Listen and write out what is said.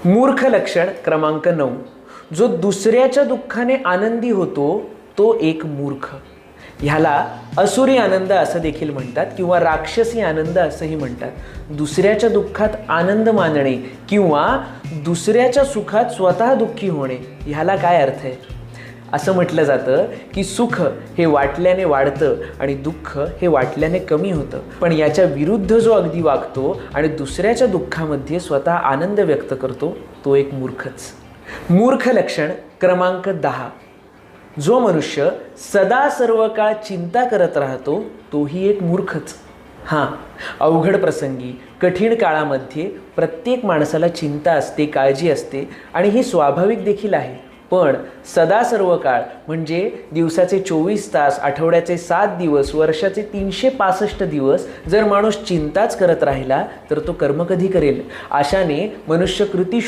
मूर्ख लक्षण क्रमांक 9, जो दुसऱ्याच्या दुःखाने आनंदी होतो तो एक मूर्ख. ह्याला असुरी आनंद असं देखील म्हणतात किंवा राक्षसी आनंद असंही म्हणतात. दुसऱ्याच्या दुःखात आनंद मानणे किंवा दुसऱ्याच्या सुखात स्वतः दुःखी होणे, ह्याला काय अर्थ आहे? असं म्हटलं जातं की सुख हे वाटल्याने वाढतं आणि दुःख हे वाटल्याने कमी होतं. पण याच्या विरुद्ध जो अगदी वागतो आणि दुसऱ्याच्या दुःखामध्ये स्वतः आनंद व्यक्त करतो तो एक मूर्खच. मूर्ख लक्षण क्रमांक 10, जो मनुष्य सदा सर्व काळ चिंता करत राहतो तोही एक मूर्खच. हां, अवघड प्रसंगी कठीण काळामध्ये प्रत्येक माणसाला चिंता असते, काळजी असते आणि ही स्वाभाविक देखील आहे. पण सदा सर्व काळ म्हणजे दिवसाचे 24 तास, आठवड्याचे 7 दिवस, वर्षाचे 365 दिवस जर माणूस चिंताच करत राहिला तर तो कर्म कधी करेल? अशाने मनुष्य कृती